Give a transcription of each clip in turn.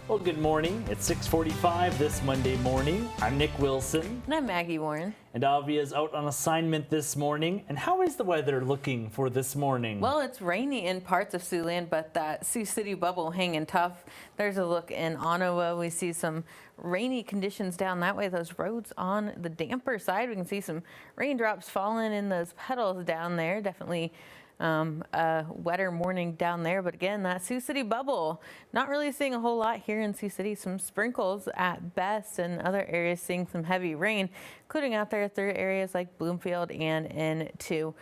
Well, good morning. It's 6:45 this Monday morning. I'm Nick Wilson. And I'm Maggie Warren. And Avi is out on assignment this morning. And how is the weather looking for this morning? Well, it's rainy in parts of Siouxland, but that Sioux City bubble hanging tough. There's a look in Ottawa. We see some rainy conditions down that way. Those roads on the damper side. We can see some raindrops falling in those puddles down there. Definitely a wetter morning down there, but again, that Sioux City bubble, not really seeing a whole lot here in Sioux City. Some sprinkles at best, and other areas seeing some heavy rain, including out there through areas like Bloomfield and into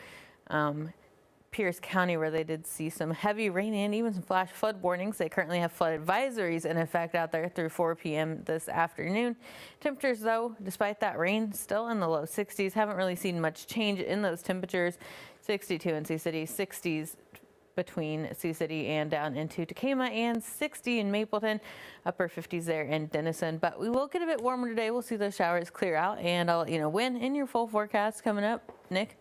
Pierce County, where they did see some heavy rain and even some flash flood warnings. They currently have flood advisories in effect out there through 4 p.m. this afternoon. Temperatures, though, despite that rain, still in the low 60s. Haven't really seen much change in those temperatures. 62 in Sioux City, 60s between Sioux City and down into Tacoma, and 60 in Mapleton, upper 50s there in Denison. But we will get a bit warmer today. We'll see those showers clear out, and I'll let you know when in your full forecast coming up. Nick?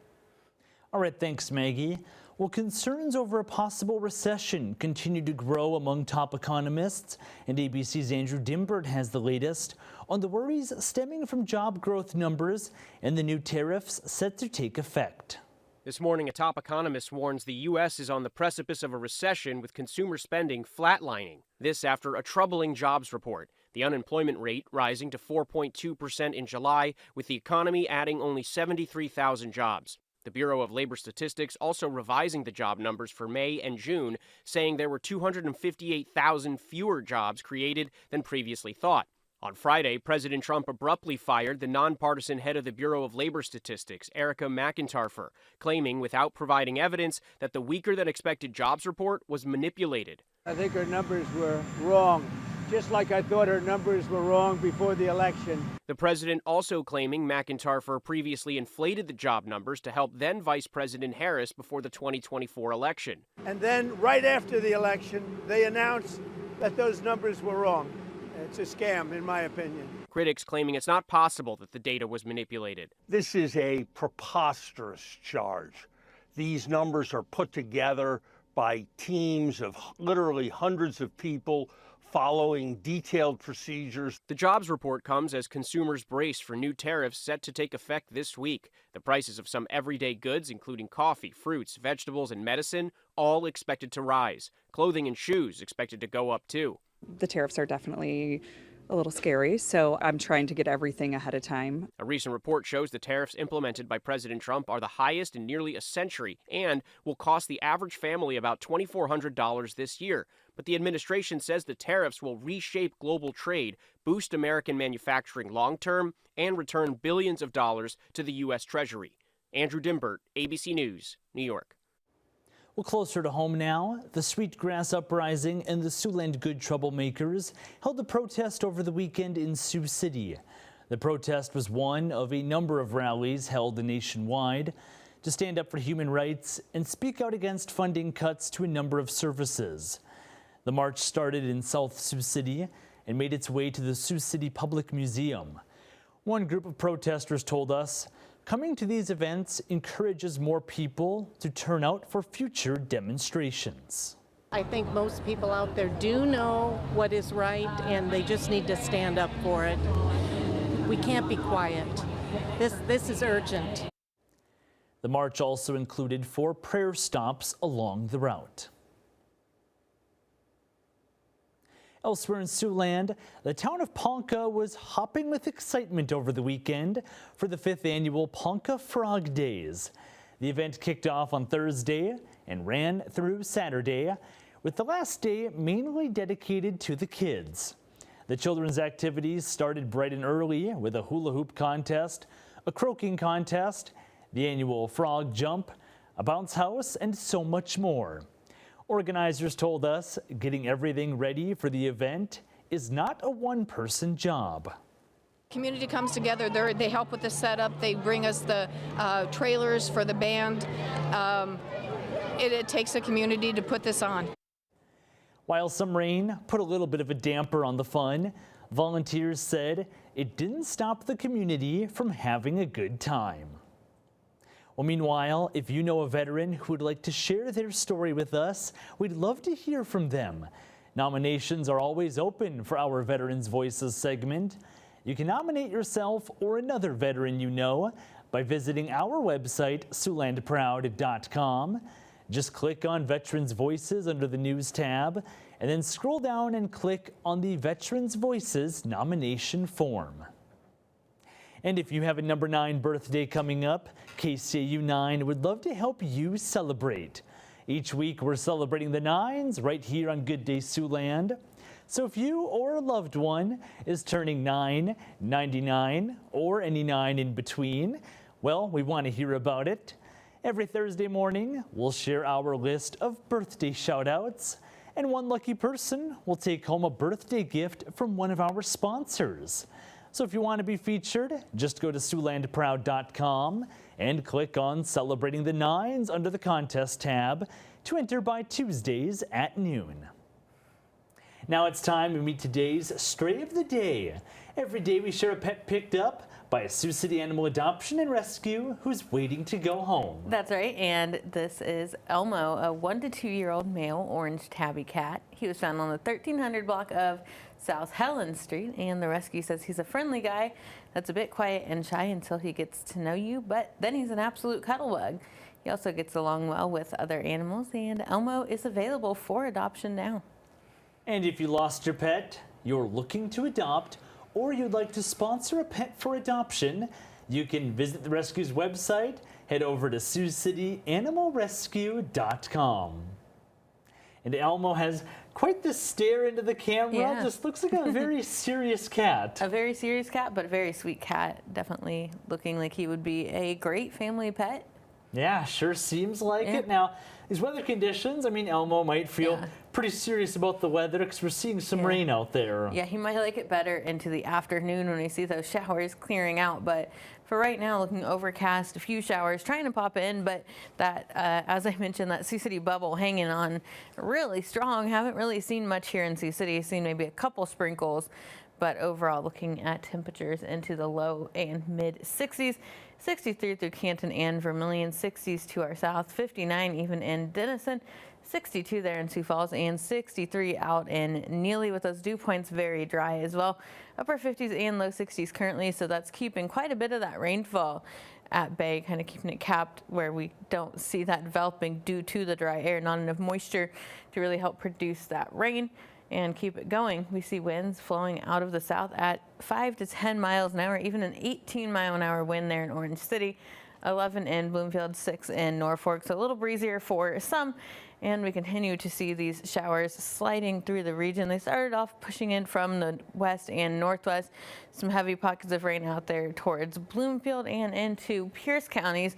All right, thanks, Maggie. Well, concerns over a possible recession continue to grow among top economists, and ABC's Andrew Dimbert has the latest on the worries stemming from job growth numbers and the new tariffs set to take effect. This morning, a top economist warns the U.S. is on the precipice of a recession with consumer spending flatlining. This after a troubling jobs report. The unemployment rate rising to 4.2% in July, with the economy adding only 73,000 jobs. The Bureau of Labor Statistics also revising the job numbers for May and June, saying there were 258,000 fewer jobs created than previously thought. On Friday, President Trump abruptly fired the nonpartisan head of the Bureau of Labor Statistics, Erica McIntyre, claiming without providing evidence that the weaker-than-expected jobs report was manipulated. I think her numbers were wrong, just like I thought her numbers were wrong before the election. The president also claiming McIntyre previously inflated the job numbers to help then Vice President Harris before the 2024 election. And then, right after the election, they announced that those numbers were wrong. It's a scam, in my opinion. Critics claiming it's not possible that the data was manipulated. This is a preposterous charge. These numbers are put together by teams of literally hundreds of people following detailed procedures. The jobs report comes as consumers brace for new tariffs set to take effect this week. The prices of some everyday goods, including coffee, fruits, vegetables, and medicine, all expected to rise. Clothing and shoes expected to go up too. The tariffs are definitely a little scary, so I'm trying to get everything ahead of time. A recent report shows the tariffs implemented by President Trump are the highest in nearly a century and will cost the average family about $2,400 this year. But the administration says the tariffs will reshape global trade, boost American manufacturing long-term, and return billions of dollars to the U.S. Treasury. Andrew Dimbert, ABC News, New York. Well, closer to home now, the Sweetgrass Uprising and the Siouxland Good Troublemakers held a protest over the weekend in Sioux City. The protest was one of a number of rallies held nationwide to stand up for human rights and speak out against funding cuts to a number of services. The march started in South Sioux City and made its way to the Sioux City Public Museum. One group of protesters told us, coming to these events encourages more people to turn out for future demonstrations. I think most people out there do know what is right, and they just need to stand up for it. We can't be quiet. This is urgent. The march also included 4 prayer stops along the route. Elsewhere in Siouxland, the town of Ponca was hopping with excitement over the weekend for the 5th annual Ponca Frog Days. The event kicked off on Thursday and ran through Saturday, with the last day mainly dedicated to the kids. The children's activities started bright and early with a hula hoop contest, a croaking contest, the annual frog jump, a bounce house, and so much more. Organizers told us getting everything ready for the event is not a one-person job. Community comes together, they help with the setup, they bring us the trailers for the band. It takes a community to put this on. While some rain put a little bit of a damper on the fun, volunteers said it didn't stop the community from having a good time. Well, meanwhile, if you know a veteran who would like to share their story with us, we'd love to hear from them. Nominations are always open for our Veterans Voices segment. You can nominate yourself or another veteran you know by visiting our website, SiouxlandProud.com. Just click on Veterans Voices under the News tab, and then scroll down and click on the Veterans Voices nomination form. And if you have a number 9 birthday coming up, KCAU-9 would love to help you celebrate. Each week we're celebrating the 9s right here on Good Day Siouxland. So if you or a loved one is turning 9, 99, or any 9 in between, well, we want to hear about it. Every Thursday morning, we'll share our list of birthday shout-outs, and one lucky person will take home a birthday gift from one of our sponsors. So if you want to be featured, just go to SiouxlandProud.com and click on Celebrating the 9s under the Contest tab to enter by Tuesdays at noon. Now it's time to meet today's Stray of the Day. Every day we share a pet picked up by a Sioux City Animal Adoption and Rescue who's waiting to go home. That's right, and this is Elmo, a 1 to 2 year old male orange tabby cat. He was found on the 1300 block of South Helen Street, and the rescue says he's a friendly guy that's a bit quiet and shy until he gets to know you, but then he's an absolute cuddle bug. He also gets along well with other animals, and Elmo is available for adoption now. And if you lost your pet, you're looking to adopt, or you'd like to sponsor a pet for adoption, you can visit the rescue's website, head over to SiouxCityAnimalRescue.com. And Elmo has quite the stare into the camera. Yeah. Just looks like a very serious cat. A very serious cat, but a very sweet cat. Definitely looking like he would be a great family pet. Yeah, sure seems like it. Now, these weather conditions, I mean, Elmo might feel pretty serious about the weather because we're seeing some rain out there. Yeah, he might like it better into the afternoon when we see those showers clearing out. But for right now, looking overcast, a few showers trying to pop in. But that, as I mentioned, that Sioux City bubble hanging on really strong. Haven't really seen much here in Sioux City. Seen maybe a couple sprinkles. But overall, looking at temperatures into the low and mid 60s. 63 through Canton and Vermilion, 60s to our south, 59 even in Denison, 62 there in Sioux Falls, and 63 out in Neely, with those dew points very dry as well. Upper 50s and low 60s currently, so that's keeping quite a bit of that rainfall at bay, kind of keeping it capped where we don't see that developing due to the dry air, not enough moisture to really help produce that rain and keep it going. We see winds flowing out of the south at 5 to 10 miles an hour, even an 18-mile-an-hour wind there in Orange City, 11 in Bloomfield, 6 in Norfolk, so a little breezier for some. And we continue to see these showers sliding through the region. They started off pushing in from the west and northwest. Some heavy pockets of rain out there towards Bloomfield and into Pierce counties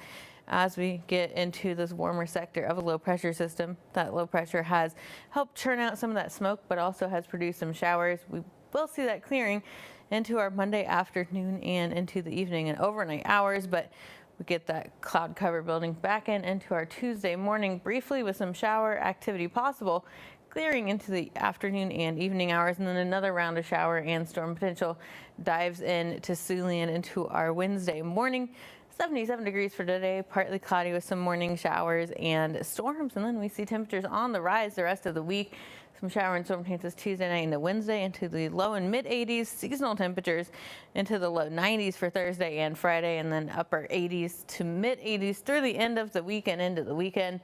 as we get into this warmer sector of a low pressure system. That low pressure has helped churn out some of that smoke, but also has produced some showers. We will see that clearing into our Monday afternoon and into the evening and overnight hours, but we get that cloud cover building back into our Tuesday morning briefly with some shower activity possible, clearing into the afternoon and evening hours, and then another round of shower and storm potential dives into Siouxland into our Wednesday morning. 77 degrees for today, partly cloudy with some morning showers and storms, and then we see temperatures on the rise the rest of the week. Some shower and storm chances Tuesday night into Wednesday, into the low and mid 80s. Seasonal temperatures into the low 90s for Thursday and Friday, and then upper 80s to mid 80s through the end of the weekend into the weekend.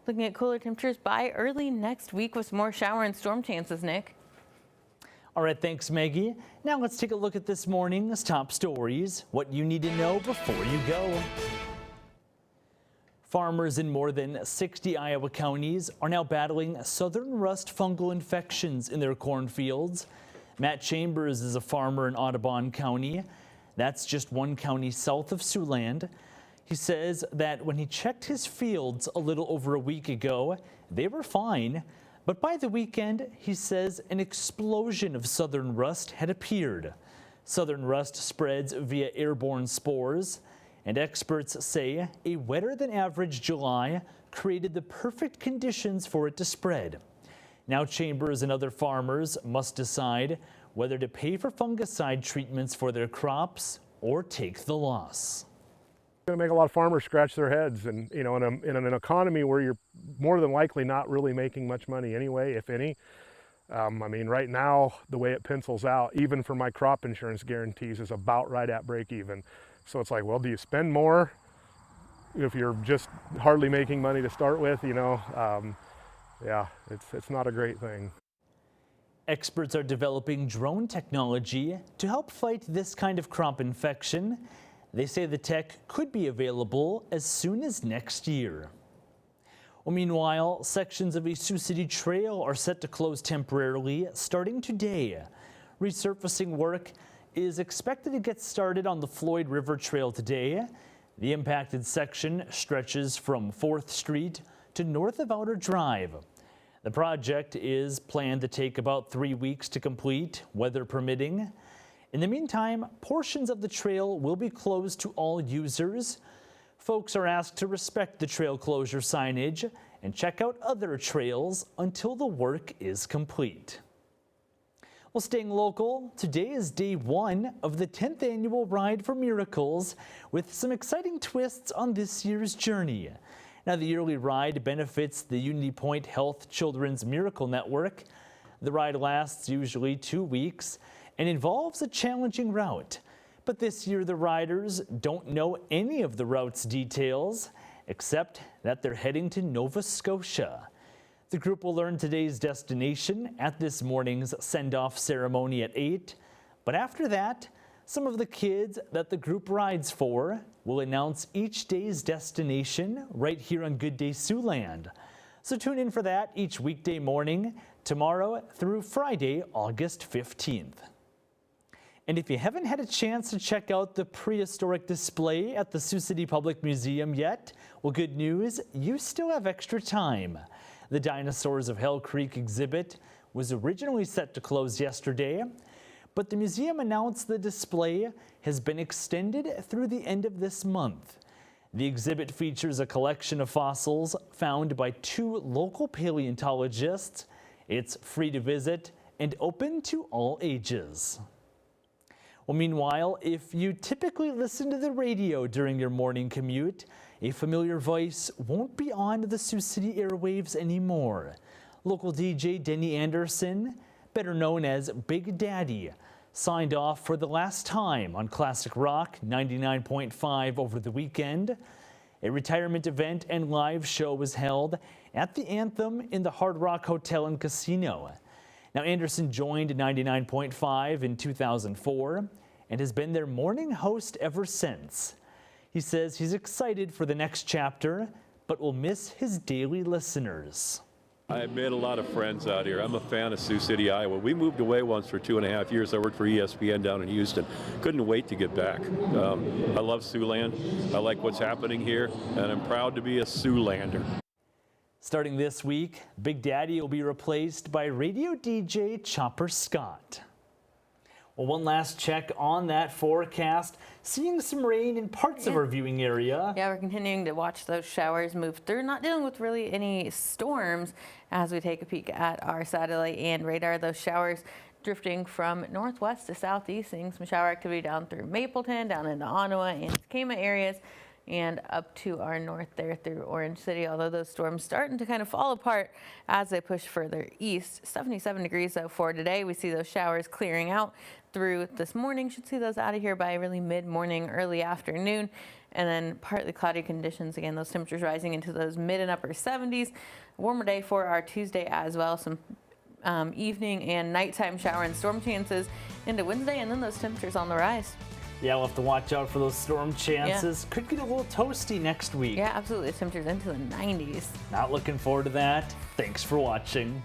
Looking at cooler temperatures by early next week with some more shower and storm chances, Nick. All right, thanks, Maggie. Now let's take a look at this morning's top stories, what you need to know before you go. Farmers in more than 60 Iowa counties are now battling southern rust fungal infections in their cornfields. Matt Chambers is a farmer in Audubon County. That's just one county south of Siouxland. He says that when he checked his fields a little over a week ago, they were fine. But by the weekend, he says an explosion of southern rust had appeared. Southern rust spreads via airborne spores, and experts say a wetter than average July created the perfect conditions for it to spread. Now Chambers and other farmers must decide whether to pay for fungicide treatments for their crops or take the loss. Going to make a lot of farmers scratch their heads, and you know, in an economy where you're more than likely not really making much money anyway, if any, I mean, right now, the way it pencils out, even for my crop insurance guarantees, is about right at break even. So it's like, well, do you spend more if you're just hardly making money to start with, you know? Yeah, it's not a great thing. Experts are developing drone technology to help fight this kind of crop infection. They say the tech could be available as soon as next year. Well, meanwhile, sections of a Sioux City trail are set to close temporarily starting today. Resurfacing work is expected to get started on the Floyd River Trail today. The impacted section stretches from 4th Street to north of Outer Drive. The project is planned to take about 3 weeks to complete, weather permitting. In the meantime, portions of the trail will be closed to all users. Folks are asked to respect the trail closure signage and check out other trails until the work is complete. Well, staying local, today is day 1 of the 10th annual Ride for Miracles with some exciting twists on this year's journey. Now, the yearly ride benefits the Unity Point Health Children's Miracle Network. The ride lasts usually 2 weeks and involves a challenging route. But this year, the riders don't know any of the route's details, except that they're heading to Nova Scotia. The group will learn today's destination at this morning's send-off ceremony at 8. But after that, some of the kids that the group rides for will announce each day's destination right here on Good Day Siouxland. So tune in for that each weekday morning, tomorrow through Friday, August 15th. And if you haven't had a chance to check out the prehistoric display at the Sioux City Public Museum yet, well, good news, you still have extra time. The Dinosaurs of Hell Creek exhibit was originally set to close yesterday, but the museum announced the display has been extended through the end of this month. The exhibit features a collection of fossils found by 2 local paleontologists. It's free to visit and open to all ages. Well, meanwhile, if you typically listen to the radio during your morning commute, a familiar voice won't be on the Sioux City airwaves anymore. Local DJ Denny Anderson, better known as Big Daddy, signed off for the last time on Classic Rock 99.5 over the weekend. A retirement event and live show was held at the Anthem in the Hard Rock Hotel and Casino. Now, Anderson joined 99.5 in 2004 and has been their morning host ever since. He says he's excited for the next chapter, but will miss his daily listeners. I made a lot of friends out here. I'm a fan of Sioux City, Iowa. We moved away once for 2.5 years. I worked for ESPN down in Houston. Couldn't wait to get back. I love Siouxland. I like what's happening here, and I'm proud to be a Siouxlander. Starting this week, Big Daddy will be replaced by radio DJ Chopper Scott. Well, one last check on that forecast. Seeing some rain in parts of our viewing area. Yeah, we're continuing to watch those showers move through. Not dealing with really any storms as we take a peek at our satellite and radar. Those showers drifting from northwest to southeast, seeing some shower activity down through Mapleton, down into Ottawa and Kama areas, and up to our north there through Orange City, although those storms starting to kind of fall apart as they push further east. 77 degrees though for today. We see those showers clearing out through this morning. Should see those out of here by really mid-morning, early afternoon, and then partly cloudy conditions. Again, those temperatures rising into those mid and upper 70s. Warmer day for our Tuesday as well. Some evening and nighttime shower and storm chances into Wednesday, and then those temperatures on the rise. Yeah, we'll have to watch out for those storm chances. Yeah. Could get a little toasty next week. Yeah, absolutely. Temperatures into the 90s. Not looking forward to that. Thanks for watching.